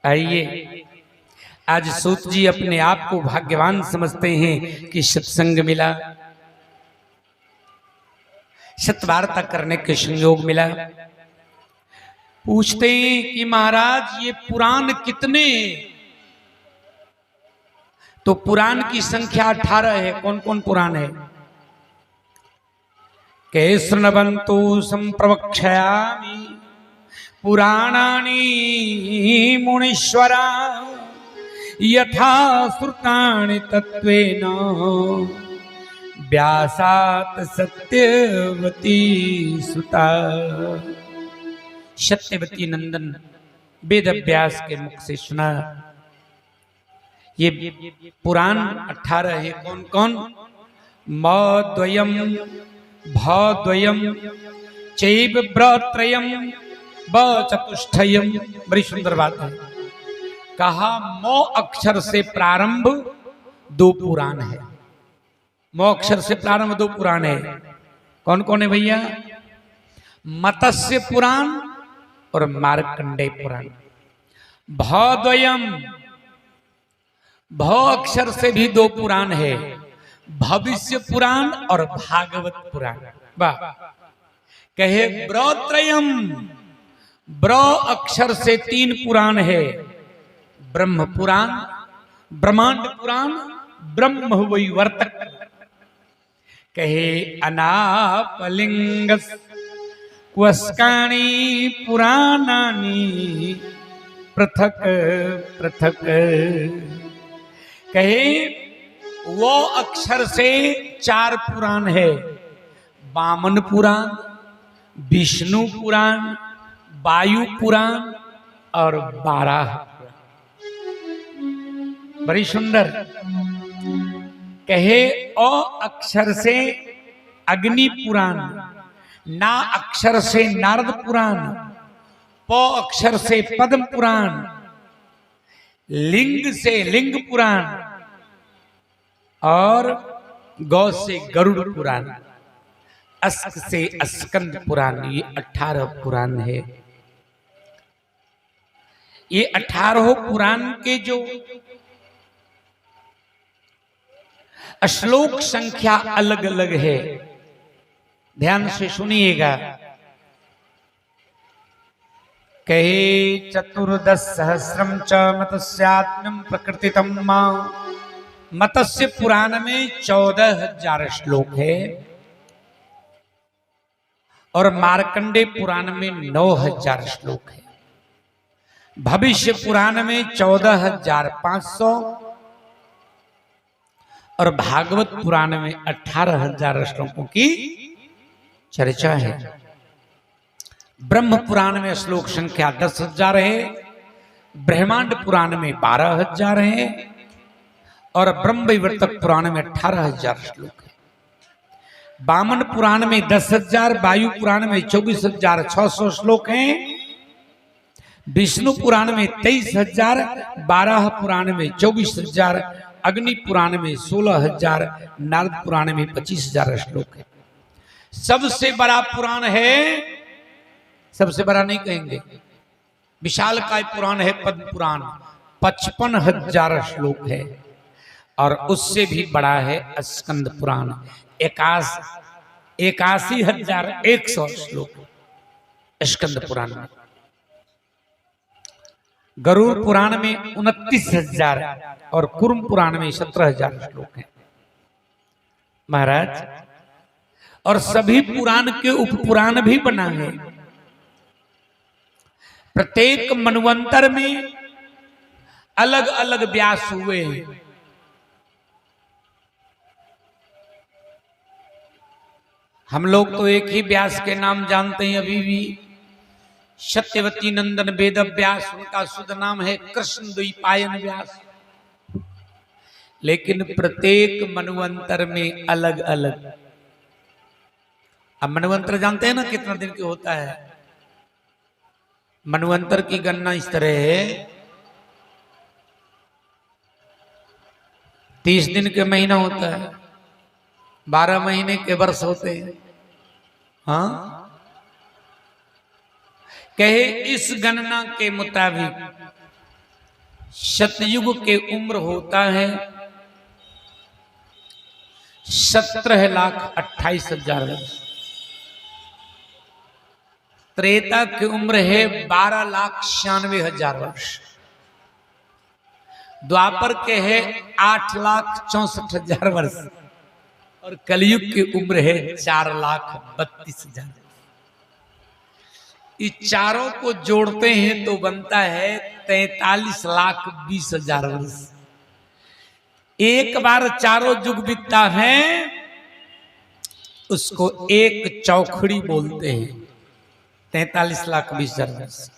आइए, आज सूत जी अपने आप को भाग्यवान समझते हैं कि सत्संग मिला, सत्वार्ता करने के संयोग मिला। पूछते हैं कि महाराज ये पुराण कितने हैं? तो पुराण की संख्या 18 है। कौन कौन पुराण है? शृण्वन्तु संप्रवक्ष्यामि पुराणानि मुनीश्वरा यथा श्रुतानि तत्त्वेन व्यासात् सत्यवती सुता। सत्यवती नंदन वेद व्यास के मुख से सुना। ये पुराण 18 है। कौन कौन? मद्वयम भद्वयम चैव ब्रत्रयम बचतुष्टयम। बड़ी सुंदर बात है। कहा मौ अक्षर से प्रारंभ 2 पुराण है। मौ अक्षर से प्रारंभ 2 पुराण है। कौन कौन है भैया? मत्स्य पुराण और मार्कंडेय पुराण। भद्वयम, भ अक्षर से भी 2 पुराण है, भविष्य पुराण और भागवत पुराण। वाह। कहे ब्रत्रयम, ब्र अक्षर से 3 पुराण है, ब्रह्म पुराण, ब्रह्मांड पुराण, ब्रह्म वैवर्तक। कहे अनापलिंग क्वस्कानि पुराणानि पृथक पृथक। कहे वो अक्षर से 4 पुराण है, वामन पुराण, विष्णु पुराण, वायु पुराण और 12 पुराण। बड़ी सुंदर। कहे अ अक्षर से अग्नि पुराण, ना अक्षर से नारद पुराण, प अक्षर से पद्म पुराण, लिंग से लिंग पुराण और गौ से गरुड़ पुराण, अस्क से अस्कंद पुराण। ये 18 पुराण है। ये 18 पुराण के जो श्लोक संख्या अलग अलग है। ध्यान से सुनिएगा। कहे 14,000 च मत्स्यात्म्यं प्रकृतितम मां। मत्स्य पुराण में 14,000 श्लोक है और मार्कंडेय पुराण में 9,000 श्लोक है। भविष्य पुराण में 14,500 और भागवत पुराण में 18,000 श्लोकों की चर्चा है। ब्रह्म पुराण में श्लोक संख्या 10,000 है, ब्रह्मांड पुराण में 12,000 है और ब्रह्म वैवर्तक पुराण में 18,000 श्लोक है। वामन पुराण में 10,000, वायु पुराण में 24,600 श्लोक हैं, विष्णु पुराण में 23,000, 12 पुराण में 24,000, अग्नि पुराण में 16,000, नारद पुराण में 25,000 श्लोक है। सबसे बड़ा पुराण है, सबसे बड़ा नहीं कहेंगे, विशालकाय पुराण है पद्म पुराण, 55,000 श्लोक है और उससे भी बड़ा है स्कंद पुराण, 81,100 श्लोक स्कंद पुराण में। गरुड़ पुराण में 29,000 और कुर्म पुराण में 17,000 श्लोक हैं महाराज। और सभी पुराण के उपपुराण भी बना है। प्रत्येक मनवंतर में अलग अलग व्यास हुए हैं। हम लोग तो एक ही व्यास के नाम जानते हैं अभी भी, सत्यवती नंदन वेद व्यास। उनका शुद्ध नाम है कृष्ण द्वैपायन व्यास। लेकिन प्रत्येक मनवंतर में अलग अलग। अब मनवंतर जानते हैं ना कितना दिन के होता है? मनवंतर की गणना इस तरह है, 30 दिन के महीना होता है, 12 महीने के वर्ष होते हैं। हाँ, कहे इस गणना के मुताबिक सतयुग के उम्र होता है 17,28,000 वर्ष। त्रेता की उम्र है 12,96,000 वर्ष। द्वापर के है 8,64,000 वर्ष और कलयुग की उम्र है 4,32,000। इस चारों को जोड़ते हैं तो बनता है 43,20,000 वर्ष। एक बार चारों युग बीतता है उसको एक चौखड़ी बोलते हैं, 43,20,000 वर्ष।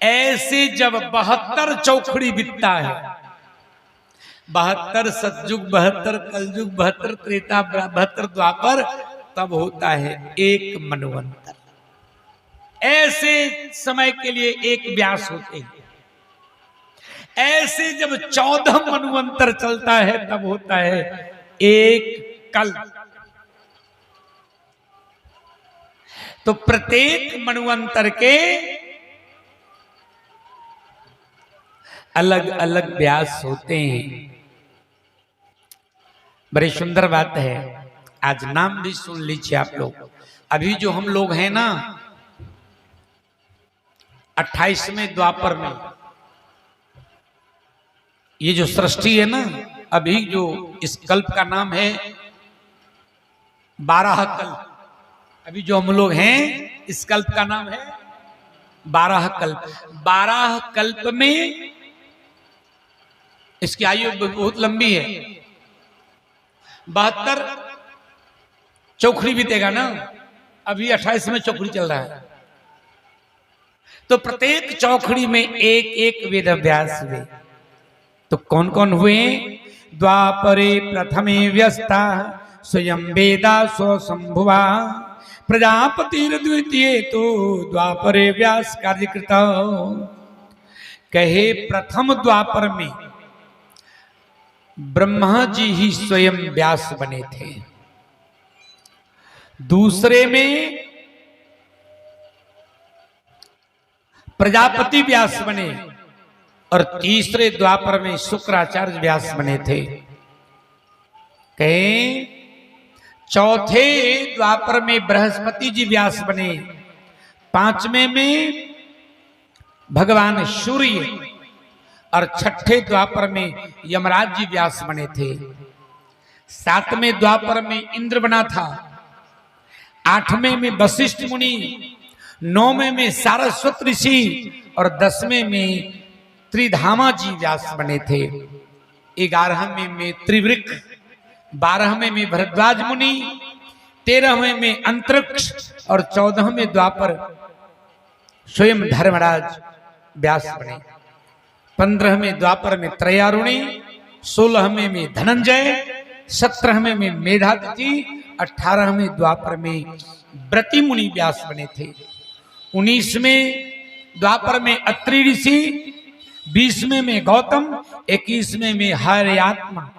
ऐसे जब 72 चौखड़ी बीतता है, 72 सतयुग, 72 कलयुग, 72 त्रेता, 72 द्वापर, तब होता है एक मनवंतर। ऐसे समय के लिए एक व्यास होते हैं। ऐसे जब 14 मनवंतर चलता है तब होता है एक कल्प। तो प्रत्येक मनवंतर के अलग अलग व्यास होते हैं। बड़ी सुंदर बात है। आज नाम भी सुन लीजिए आप लोग। अभी जो हम लोग हैं ना 28वें द्वापर में, ये जो सृष्टि है ना, अभी जो इस कल्प का नाम है 12 कल्प। अभी जो हम लोग हैं इस कल्प का नाम है 12 कल्प। 12 कल्प में इसकी आयु बहुत लंबी है। 72 चौखड़ी बीतेगा ना, अभी 28 में चौखड़ी चल रहा है। तो प्रत्येक चौखड़ी में एक एक वेद व्यास हुए। तो कौन कौन हुए? द्वापरे प्रथमे व्यस्ता स्वयं वेदा स्वसंभुवा प्रजापति द्वितीय तो द्वापरे व्यास कार्यकृत। कहे प्रथम द्वापर में ब्रह्मा जी ही स्वयं व्यास बने थे। दूसरे में प्रजापति व्यास बने और तीसरे द्वापर में शुक्राचार्य व्यास बने थे। कहे चौथे द्वापर में बृहस्पति जी व्यास बने। 5वें में भगवान सूर्य और 6ठे द्वापर में यमराज जी व्यास बने थे। 7वें द्वापर में इंद्र बना था। 8वें में वशिष्ठ मुनि, 9वें में सारस्वत ऋषि और 10वें में त्रिधामा जी व्यास बने थे। 11वें में त्रिवृक्ष, 12वें में भरद्वाज मुनि, 13वें में अंतरिक्ष और 14वें द्वापर स्वयं धर्मराज व्यास बने। 15वें द्वापर में त्रयारुणी, 16वें में धनंजय, 17वें में मेधातिथि, 18वें द्वापर में व्रति मुनि व्यास बने थे। 19वें द्वापर में अत्रि ऋषि, 20वें में गौतम, 21वें में हरयात्मा,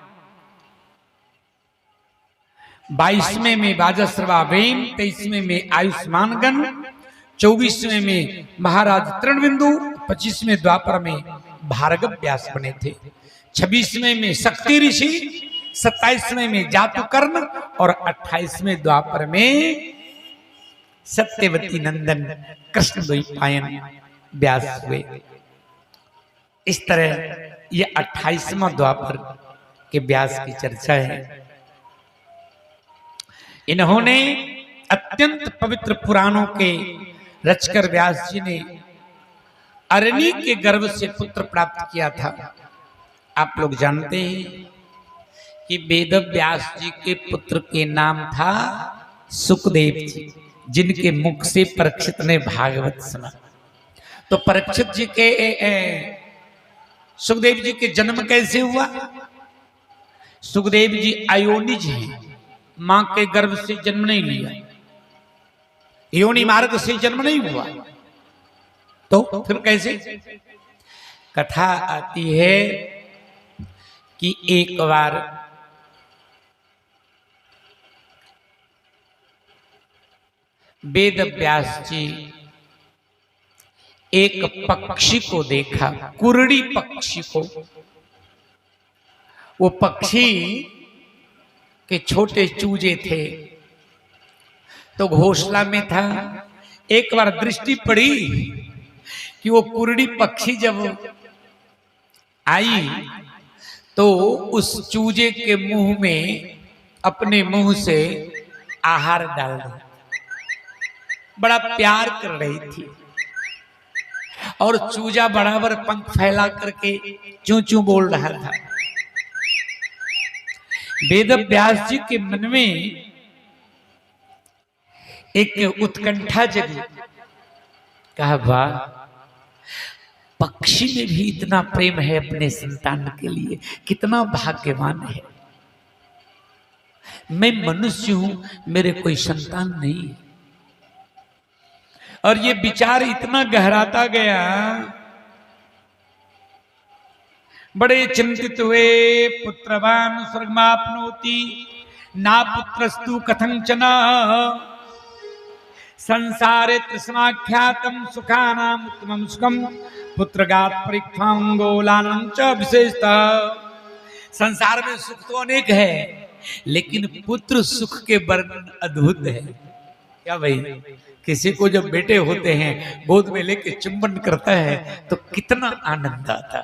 22वें में वाजस्रवा वेम, 23वें में आयुष्मान गण, 24वें में महाराज तृणबिंदु, 25वें द्वापर में भार्गव व्यास बने थे। 26वें में शक्ति ऋषि, 27वें में जातुकर्ण और 28वें द्वापर में सत्यवती नंदन कृष्ण द्वैपायन व्यास हुए। इस तरह ये 28वां द्वापर के व्यास की चर्चा है। इन्होंने अत्यंत पवित्र पुराणों के रचकर व्यास जी ने अरणी के गर्भ से पुत्र प्राप्त किया था। आप लोग जानते हैं कि वेद व्यास जी के पुत्र के नाम था सुखदेव जी, जिनके मुख से परीक्षित ने भागवत सुना। तो परीक्षित जी के सुखदेव जी के जन्म कैसे हुआ? सुखदेव जी अयोनिज हैं, मां के गर्भ से जन्म नहीं लिया, योनि मार्ग से जन्म नहीं हुआ। तो फिर कैसे? कथा आती है कि एक बार वेद व्यास जी एक पक्षी को देखा, कुरड़ी पक्षी को। वो पक्षी के छोटे चूजे थे तो घोंसला में था। एक बार दृष्टि पड़ी कि वो कुरड़ी पक्षी जब आई तो उस चूजे के मुंह में अपने मुंह से आहार डाल रही, बड़ा प्यार कर रही थी। और चूजा बराबर पंख फैला करके चूं चूं बोल रहा था। वेद व्यास जी के मन में एक उत्कंठा जगी। कहा वाह, पक्षी में भी इतना प्रेम है अपने संतान के लिए, कितना भाग्यवान है। मैं मनुष्य हूं, मेरे कोई संतान नहीं। और ये विचार इतना गहराता गया, बड़े चिंतित हुए। पुत्रवान स्वर्गमाप्नोति ना पुत्रस्तु कथंचन संसारे तृष्णाख्यातम सुखानाम उत्तमं सुखम पुत्रगात परीक्षांगोलानं च विशेषतः। संसार में सुख तो अनेक है, लेकिन पुत्र सुख के वर्णन अद्भुत है। क्या भाई, किसी को जब बेटे होते हैं गोद में लेके चुंबन करता है तो कितना आनंद आता।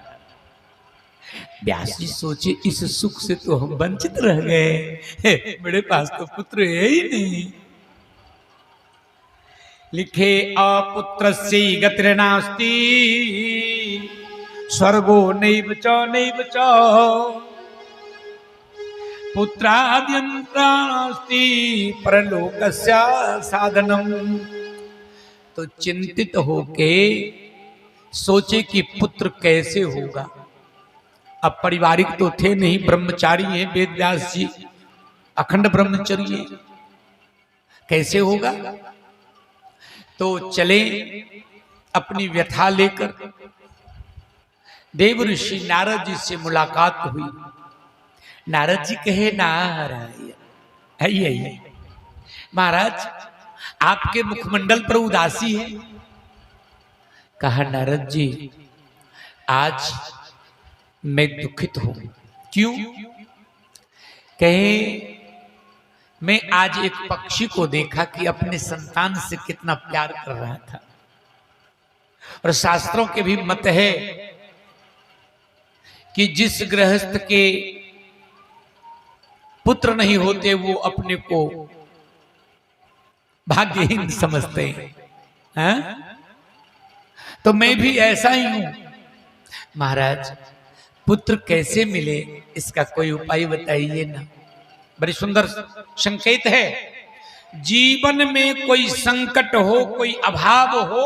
व्यास जी सोचे इस सुख से तो हम वंचित रह गए, मेरे पास तो पुत्र है ही नहीं। लिखे अपुत्रस्य गतिर्नास्ति स्वर्गो नैव च पुत्राद्यन्त्रास्ति परलोकस्य साधनम। तो चिंतित होके सोचे कि पुत्र कैसे होगा। अब पारिवारिक तो थे नहीं, ब्रह्मचारी हैं वेद व्यास जी, अखंड ब्रह्मचर्य, कैसे होगा। तो चले अपनी व्यथा लेकर। देव ऋषि नारद जी से मुलाकात हुई। नारद जी कहे नारायण, आइए महाराज, आपके मुखमंडल पर उदासी है। कहा नारद जी, आज मैं दुखित हूं। क्यों? कहे मैं आज एक पक्षी को देखा कि अपने संतान से कितना प्यार कर रहा था। और शास्त्रों के भी मत है कि जिस गृहस्थ के पुत्र नहीं होते वो अपने को भाग्यहीन समझते हैं। तो मैं भी ऐसा ही हूं। महाराज, पुत्र कैसे मिले, इसका कोई उपाय बताइए ना। बड़ी सुंदर संकेत है। जीवन में कोई संकट हो, कोई अभाव हो,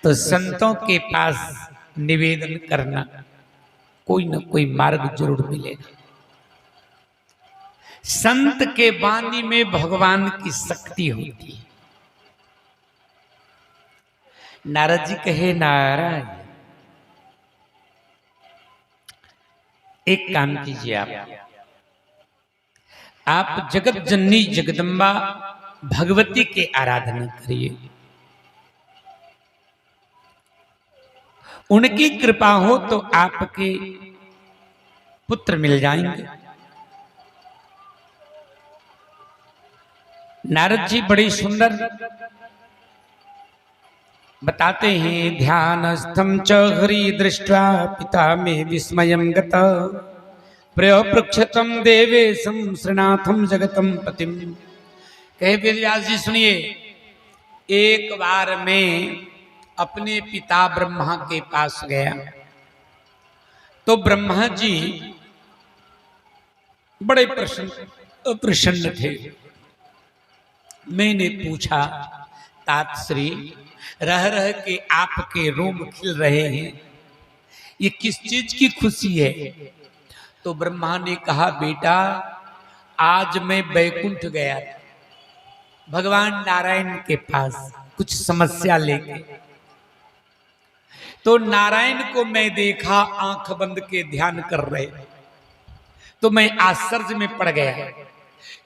तो संतों के पास निवेदन करना, कोई ना कोई मार्ग जरूर मिलेगा। संत के वाणी में भगवान की शक्ति होती है। नारद जी कहे नारायण, एक काम कीजिए, आप जगत जननी जगदम्बा भगवती के आराधना करिए। उनकी कृपा हो तो आपके पुत्र मिल जाएंगे। नारद जी बड़ी सुंदर बताते हैं। ध्यानस्थं च हरि दृष्ट्वा पिता मे विस्मयं गता प्रयपृक्षतं देवेशं श्रीनाथं जगतं पतिम। कहे वेदव्यास जी सुनिए, एक बार मैं अपने पिता ब्रह्मा के पास गया तो ब्रह्मा जी बड़े प्रसन्न थे। मैंने पूछा, तात श्री, रह रह के आपके रोम खिल रहे हैं, ये किस चीज की खुशी है? तो ब्रह्मा ने कहा, बेटा आज मैं बैकुंठ गया भगवान नारायण के पास कुछ समस्या लेके। तो नारायण को मैं देखा आंख बंद के ध्यान कर रहे, तो मैं आश्चर्य में पड़ गया।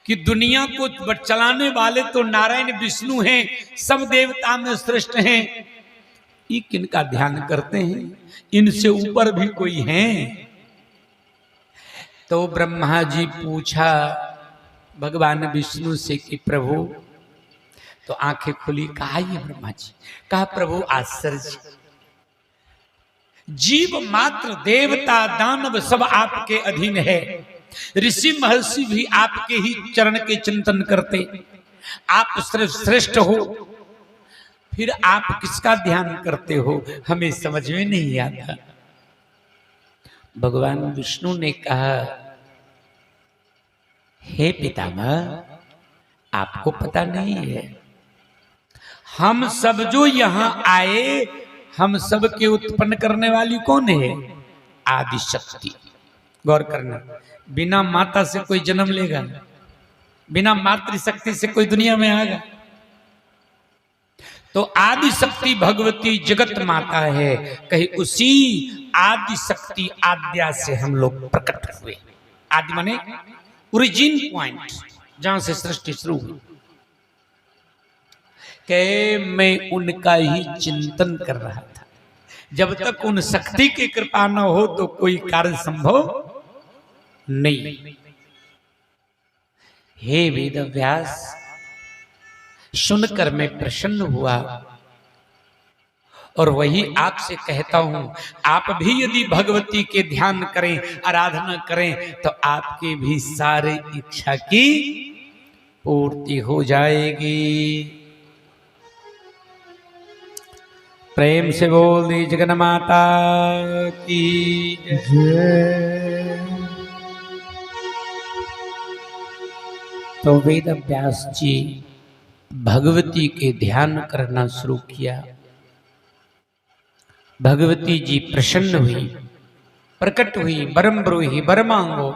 कि दुनिया को चलाने वाले तो नारायण विष्णु हैं, सब देवता में श्रेष्ठ हैं, ये किनका ध्यान करते हैं? इनसे ऊपर भी कोई है? तो ब्रह्मा जी पूछा भगवान विष्णु से कि प्रभु, तो आंखें खुली, कहा ये ब्रह्मा जी, कहा प्रभु आश्चर्य, जीव मात्र देवता दानव सब आपके अधीन है, ऋषि महर्षि भी आपके ही चरण के चिंतन करते, आप श्रेष्ठ हो, फिर आप किसका ध्यान करते हो? हमें समझ में नहीं आता। भगवान विष्णु ने कहा, हे पितामह, आपको पता नहीं है, हम सब जो यहां आए, हम सब के उत्पन्न करने वाली कौन है? आदि शक्ति। गौर करना, बिना माता से कोई जन्म लेगा? बिना मातृशक्ति से कोई दुनिया में आएगा? तो आदि शक्ति भगवती जगत माता है, कहीं उसी आदि शक्ति आद्या से हम लोग प्रकट हुए। आदि माने ओरिजिन पॉइंट, जहां से सृष्टि शुरू हुई। कि मैं उनका ही चिंतन कर रहा था, जब तक उन शक्ति की कृपा न हो तो कोई कार्य संभव नहीं। हे वेद व्यास, सुनकर मैं प्रसन्न हुआ और वही आपसे कहता हूं, आप भी यदि भगवती के ध्यान करें, आराधना करें, तो आपकी भी सारी इच्छा की पूर्ति हो जाएगी। प्रेम से बोल दी जगन माता की जय। तो वेद व्यास जी भगवती के ध्यान करना शुरू किया। भगवती जी प्रसन्न हुई, प्रकट हुई, बरम ब्रूहि बर मांगो।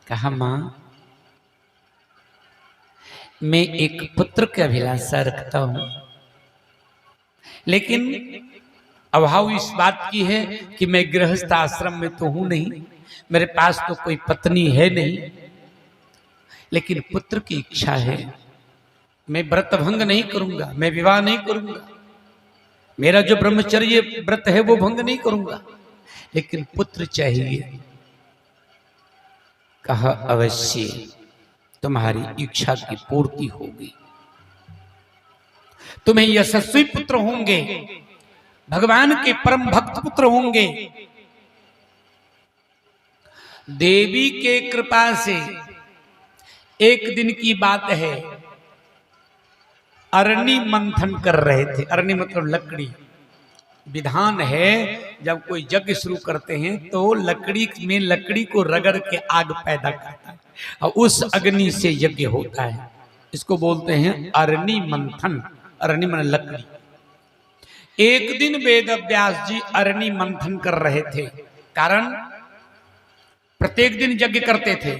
कहा, मां, मैं एक पुत्र की अभिलाषा रखता हूं, लेकिन अभाव इस बात की है कि मैं गृहस्थ आश्रम में तो हूं नहीं, मेरे पास तो कोई पत्नी है नहीं, लेकिन पुत्र की इच्छा है। मैं व्रत भंग नहीं करूंगा, मैं विवाह नहीं करूंगा, मेरा जो ब्रह्मचर्य व्रत है वो भंग नहीं करूंगा, लेकिन पुत्र चाहिए। कहा, अवश्य तुम्हारी इच्छा की पूर्ति होगी, तुम्हें यशस्वी पुत्र होंगे, भगवान के परम भक्त पुत्र होंगे। देवी के कृपा से एक दिन की बात है, अरणी मंथन कर रहे थे। अरणी मतलब लकड़ी। विधान है, जब कोई यज्ञ शुरू करते हैं तो लकड़ी में लकड़ी को रगड़ के आग पैदा करता है और उस अग्नि से यज्ञ होता है। इसको बोलते हैं अरणी मंथन। अरणी मन लकड़ी। एक दिन वेद व्यास जी अरणी मंथन कर रहे थे, कारण प्रत्येक दिन यज्ञ करते थे,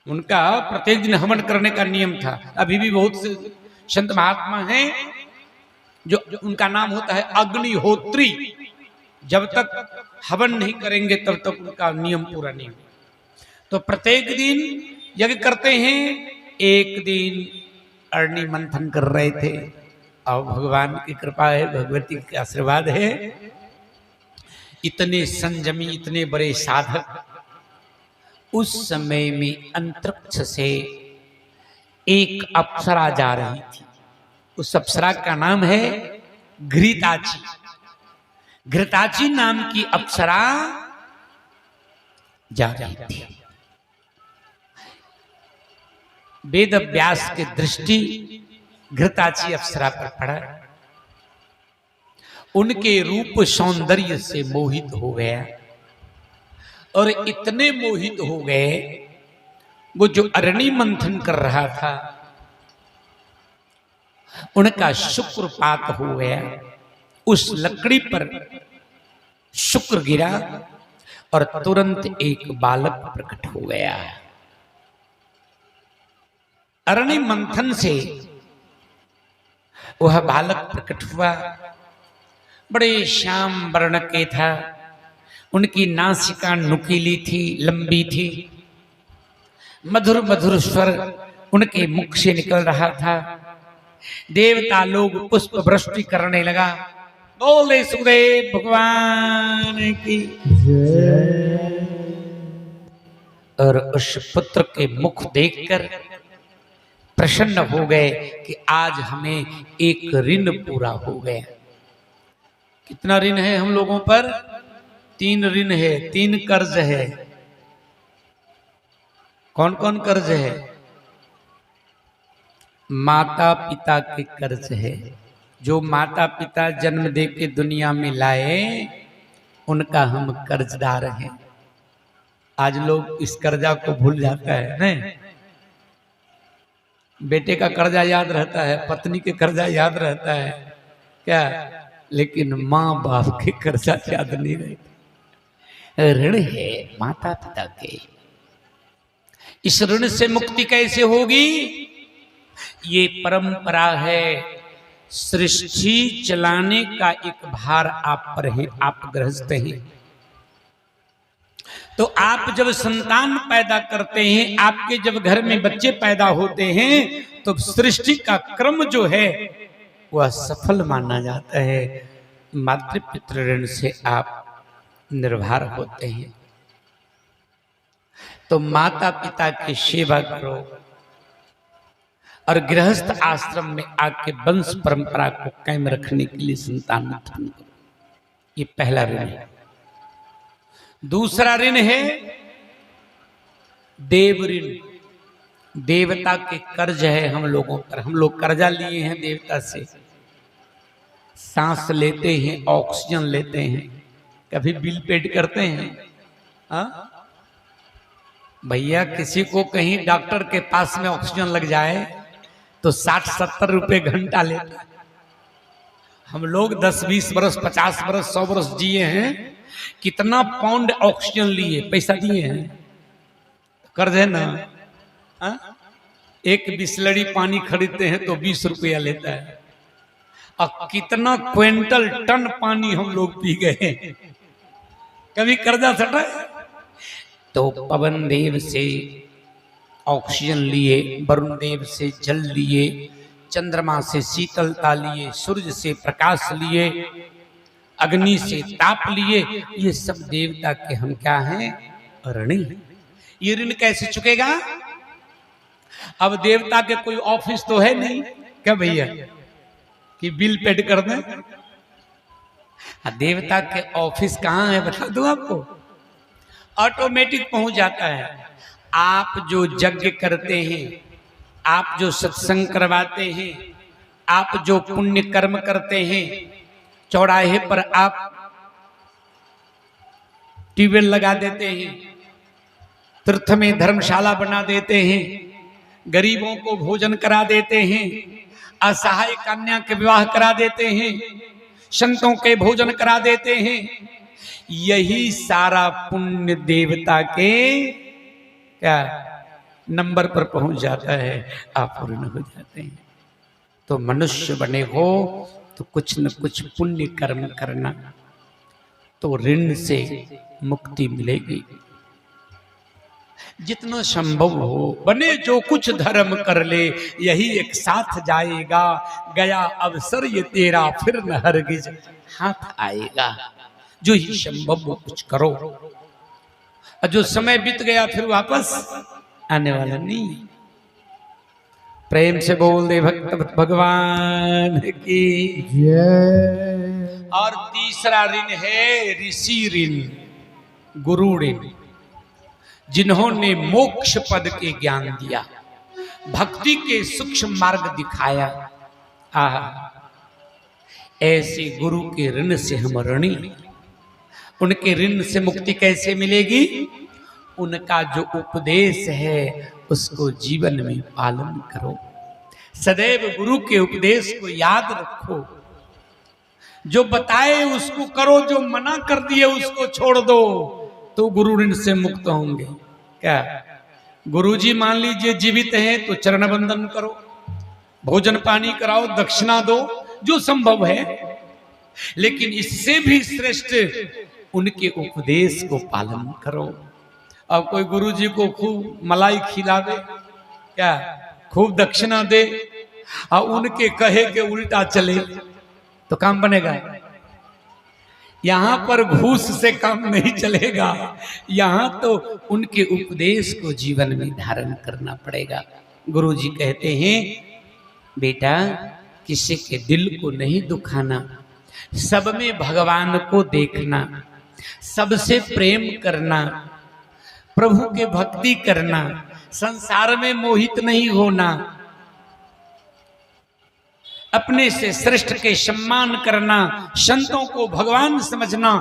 उनका प्रत्येक दिन हवन करने का नियम था। अभी भी बहुत से संत महात्मा हैं जो उनका नाम होता है अग्निहोत्री, जब तक हवन नहीं करेंगे तब तक उनका नियम पूरा नहीं हो। तो प्रत्येक दिन यज्ञ करते हैं, एक दिन अरणी मंथन कर रहे थे और भगवान की कृपा है, भगवती का आशीर्वाद है, इतने संयमी, इतने बड़े साधक। उस समय में अंतरिक्ष से एक अप्सरा जा रही थी। उस अप्सरा का नाम है घृताची। घृताची नाम की अप्सरा जा रही थी। वेद व्यास की दृष्टि घृताची अप्सरा पर पड़ा, उनके रूप सौंदर्य से मोहित हो गया और इतने मोहित हो गए, वो जो अरणी मंथन कर रहा था उनका शुक्रपात हो गया। उस लकड़ी पर शुक्र गिरा और तुरंत एक बालक प्रकट हो गया। अरणी मंथन से वह बालक प्रकट हुआ, बड़े श्याम वर्ण के था, उनकी नासिका नुकीली थी, लंबी थी, मधुर मधुर स्वर उनके मुख से निकल रहा था। देवता लोग पुष्प वृष्टि करने लगा। बोले सुखदेव भगवान की जय। और उस पुत्र के मुख देखकर प्रसन्न हो गए कि आज हमें एक ऋण पूरा हो गया। कितना ऋण है हम लोगों पर? 3 ऋण है, 3 कर्ज है। कौन कौन कर्ज है? माता पिता के कर्ज है। जो माता पिता जन्म दे के दुनिया में लाए उनका हम कर्जदार हैं। आज लोग इस कर्जा को भूल जाता है। नहीं, बेटे का कर्जा याद रहता है, पत्नी के कर्जा याद रहता है क्या, लेकिन माँ बाप के कर्जा याद नहीं रहता। ऋण है माता पिता के। इस ऋण से मुक्ति कैसे होगी? ये परंपरा है। सृष्टि चलाने का एक भार आप पर है, आप गृहस्थ हैं। तो आप जब संतान पैदा करते हैं, आपके जब घर में बच्चे पैदा होते हैं, तो सृष्टि का क्रम जो है वह सफल माना जाता है। मातृ पितृ ऋण से आप निर्भर होते हैं। तो माता पिता की सेवा करो और गृहस्थ आश्रम में आके वंश परंपरा को कायम रखने के लिए संतान उत्पन्न करो। ये पहला ऋण है। दूसरा ऋण है देव ऋण। देवता के कर्ज है हम लोगों पर। हम लोग कर्जा लिए हैं देवता से। सांस लेते हैं, ऑक्सीजन लेते हैं, कभी बिल पेड करते हैं? भैया किसी को कहीं डॉक्टर के पास में ऑक्सीजन लग जाए तो 60-70 रुपए घंटा लेता है। हम लोग 10-20 बरस, 50 बरस, 100 बरस जिए हैं, कितना पाउंड ऑक्सीजन लिए, पैसा दिए हैं, कर्ज है ना। एक बिस्लरी पानी खरीदते हैं तो 20 रुपया लेता है। और कितना क्विंटल टन पानी हम लोग पी गए। कभी कर्जा सटा? तो पवन देव से ऑक्सीजन लिए, वरुण देव से जल लिए, चंद्रमा से शीतलता लिए, सूर्य से प्रकाश लिए, अग्नि से ताप लिए। ये सब देवता के हम क्या हैं? ऋणी। ये ऋण कैसे चुकेगा? अब देवता के कोई ऑफिस तो है नहीं क्या भैया कि बिल पेड कर दें? देवता के ऑफिस कहाँ है बता दूं आपको? ऑटोमेटिक पहुंच जाता है। आप जो यज्ञ करते हैं, आप जो सत्संग करवाते हैं, आप जो पुण्य कर्म करते हैं, चौराहे पर आप ट्यूबवेल लगा देते हैं, तीर्थ में धर्मशाला बना देते हैं, गरीबों को भोजन करा देते हैं, असहाय कन्या के विवाह करा देते हैं, संतों के भोजन करा देते हैं, यही सारा पुण्य देवता के क्या नंबर पर पहुंच जाता है। आप पूर्ण हो जाते हैं। तो मनुष्य बने हो तो कुछ न कुछ पुण्य कर्म करना, तो ऋण से मुक्ति मिलेगी। जितना संभव हो बने, जो कुछ धर्म कर ले, यही एक साथ जाएगा। गया अवसर ये तेरा, फिर न हरगिज हाथ आएगा। जो ही संभव वो कुछ करो, और जो समय बीत गया फिर वापस आने वाला नहीं। प्रेम से बोल दे भक्त भगवान की जय। और तीसरा ऋण है ऋषि ऋण, गुरु ऋण, जिन्होंने मोक्ष पद के ज्ञान दिया, भक्ति के सूक्ष्म मार्ग दिखाया। ऐसे गुरु के ऋण से हम ऋणी। उनके ऋण से मुक्ति कैसे मिलेगी? उनका जो उपदेश है उसको जीवन में पालन करो। सदैव गुरु के उपदेश को याद रखो। जो बताए उसको करो, जो मना कर दिए उसको छोड़ दो, तो गुरु ऋण से मुक्त होंगे। क्या गुरुजी मान लीजिए जीवित हैं तो चरण बंदन करो, भोजन पानी कराओ, दक्षिणा दो, जो संभव है। लेकिन इससे भी श्रेष्ठ उनके उपदेश को पालन करो। अब कोई गुरु जी को खूब मलाई खिलावे, क्या खूब दक्षिणा दे और उनके कहे के उल्टा चले तो काम बनेगा? यहां पर घूस से काम नहीं चलेगा, यहां तो उनके उपदेश को जीवन में धारण करना पड़ेगा। गुरु जी कहते हैं बेटा किसी के दिल को नहीं दुखाना, सब में भगवान को देखना, सबसे प्रेम करना, प्रभु के भक्ति करना, संसार में मोहित नहीं होना, अपने से श्रेष्ठ के सम्मान करना, संतों को भगवान समझना,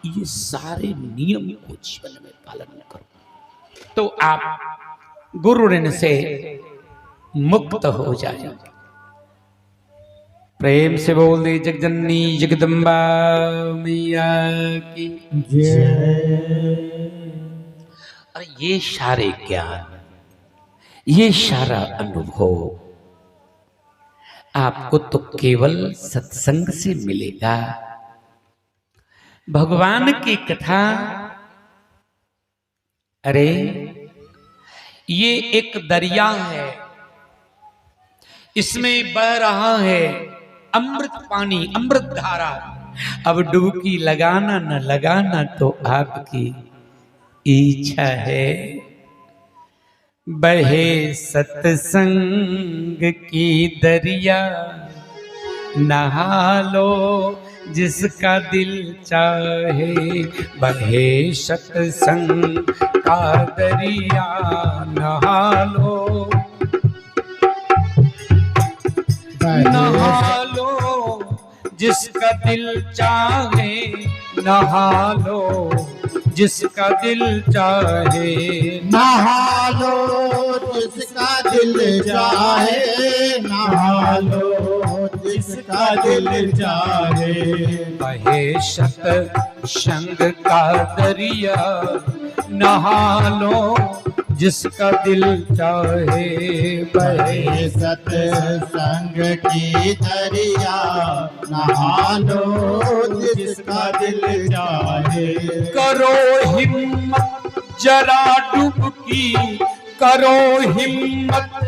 ये सारे नियम को जीवन में पालन करो तो आप गुरु ऋण से मुक्त हो जाएंगे। प्रेम से बोल दे जगजननी जगदम्बा मैया की जय। और ये सारे ज्ञान, ये सारा अनुभव आपको तो केवल सत्संग से मिलेगा। भगवान की कथा, अरे ये एक दरिया है, इसमें बह रहा है अमृत पानी, अमृत धारा। अब डुबकी लगाना न लगाना तो आपकी इच्छा है। बहे सत्संग की दरिया, नहा लो जिसका दिल चाहे। बहे सत्संग का दरिया, नहा लो, नहा लो जिसका दिल चाहे, नहा लो जिसका दिल चाहे, नहा लो जिसका दिल चाहे, नहा लो जिसका दिल चाहे। बहे सत्संग का दरिया, नहा लो जिसका दिल चाहे। बहे सत्संग की दरिया, नहा लो जिसका दिल चाहे। करो हिम्मत जरा डुबकी, करो हिम्मत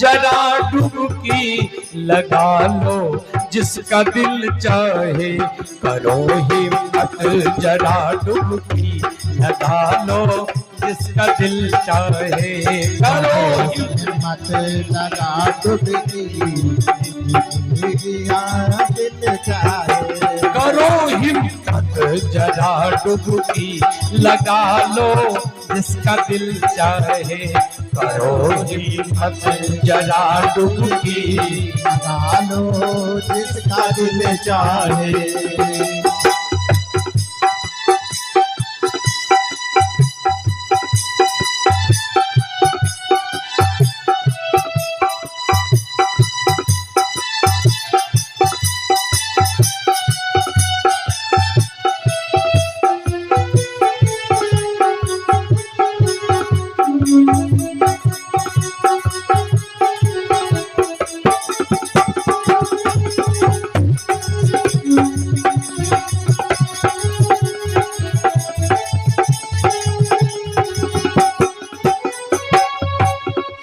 जरा डुबकी, लगा लो जिसका दिल चाहे। करो हिम्मत जरा डुबकी, लगा लो जिसका दिल चाहे। करो हिम्मत जरा डुबकी, दिल चाहे। करो हिम्मत जरा डुबकी, लगा लो जिसका दिल चाहे। करो हिम्मत जरा डुबकी, लगा लो जिसका दिल चाहे।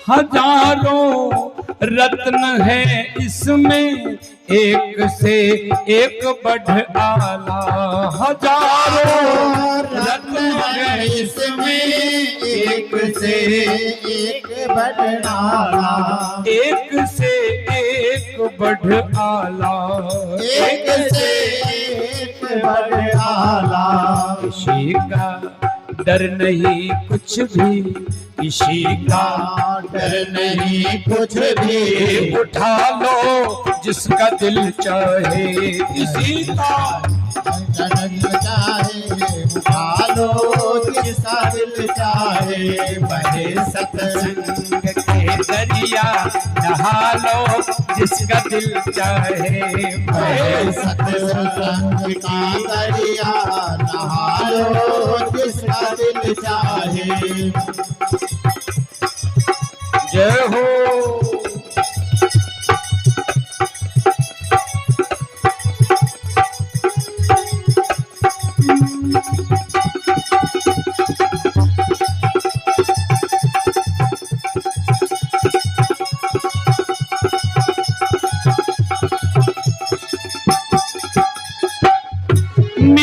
हजारों रत्न है इसमें, एक से एक बढ़ आला। हजारों रत्न है इसमें, एक से एक बढ़ आला। एक से एक बढ़ आला, एक से एक बढ़ आला। किसी का डर नहीं कुछ भी, किसी का डर नहीं कुछ भी। उठा लो जिसका दिल चाहे, किसी का डर चाहे, उठा लो जिसका दिल चाहे। बहे सत्संग के दरिया, नहा लो जिसका दिल चाहे। बहे सत्संग का दरिया, नहा लो जिसका दिल चाहे। जय हो।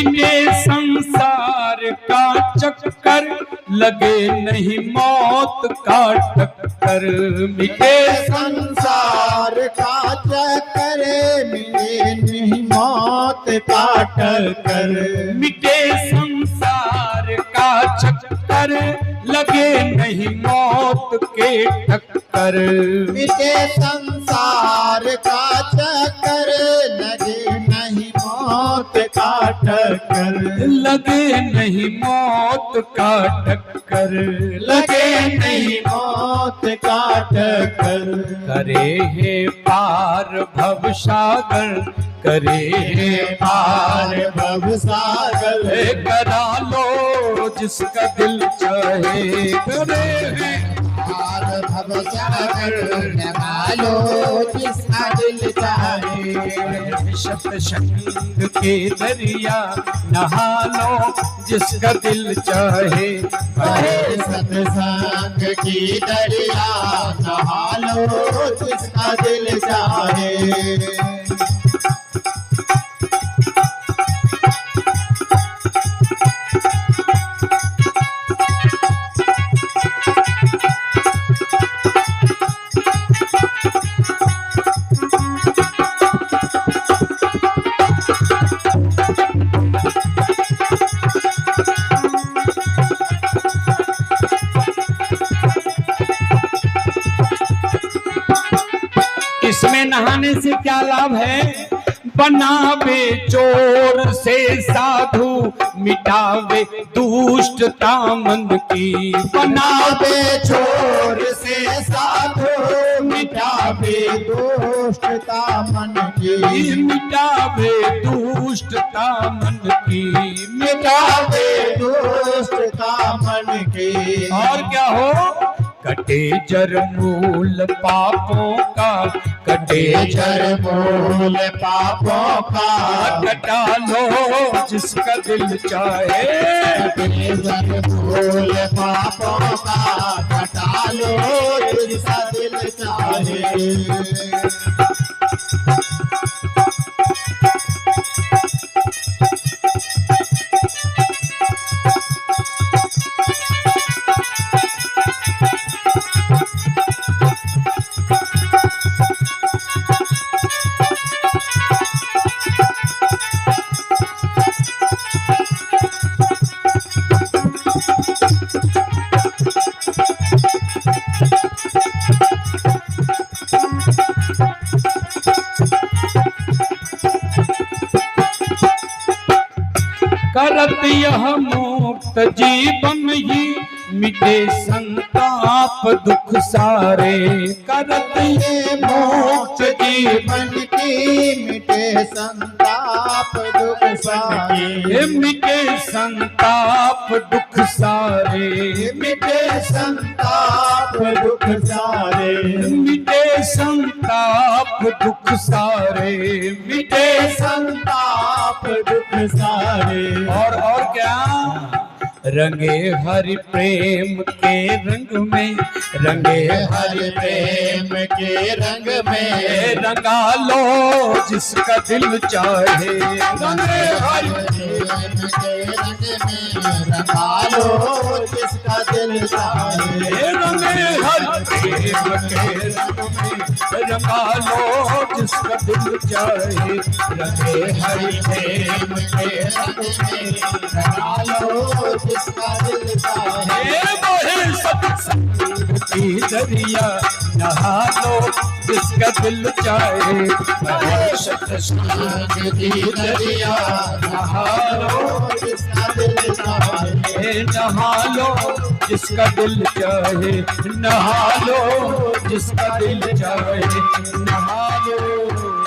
मिटे संसार का चक्कर, लगे नहीं मौत का टक्कर। मिटे संसार का चक्कर, मिले नहीं मौत का टक्कर। मिटे संसार का चक्कर, लगे नहीं मौत के टक्कर। मिटे संसार का चक्कर, लगे नहीं मौत का टक्कर। लगे नहीं मौत का टक्कर। लगे नहीं मौत का टक्कर। करे है पार भव सागर, करे है पार भव सागर, करा लो जिसका दिल चाहे। करे है पार भव सागर, लगा लो जिसका दिल चाहे। सत्संग के दरिया नहा लो जिसका दिल चाहे। अरे सत्संग की दरिया नहा लो जिसका दिल चाहे। इसमें नहाने से क्या लाभ है? बनावे चोर से साधु, मिटावे दुष्टता मन की। बनावे चोर से साधु, मिटावे दुष्टता मन की। मिटावे दुष्टता मन की। मिटावे दुष्टता मन की। और क्या हो? कटे जर मूल पापों का, कटे जर मूल पापों का। कटा लो जिसका दिल चाहे। कटे जर मूल पापों का, कटा लो जिसका दिल चाहे। करत यह मुक्त जीवन ही, मिटे संताप दुख सारे। करत ये मोक्ष जीवन की, मिटे संताप दुख सारे। मिटे संताप दुख सारे। मिटे संताप दुख सारे। मिटे संताप दुख सारे। मिटे संताप दुख सारे। और क्या? रंगे हरि प्रेम के रंग में, रंगे हरि प्रेम के रंग में। रंगा लो जिसका दिल चाहे। रंगे हरि प्रेम के रंग में, रंगा लो जिसका दिल चाहे। रंगे हरि प्रेम के रंग में, रंगा लो जिसका दिल चाहे। रंगे हरि प्रेम के रंग में, रंगा लो जिसका दिल चाहे। मोहे सत्संग की दरिया नहा लो जिसका दिल चाहे। सत्संग की दरिया नहा लो जिसका दिल चाहे। नहा लो जिसका दिल चाहे। नहा लो जिसका दिल चाहे। नहा लो।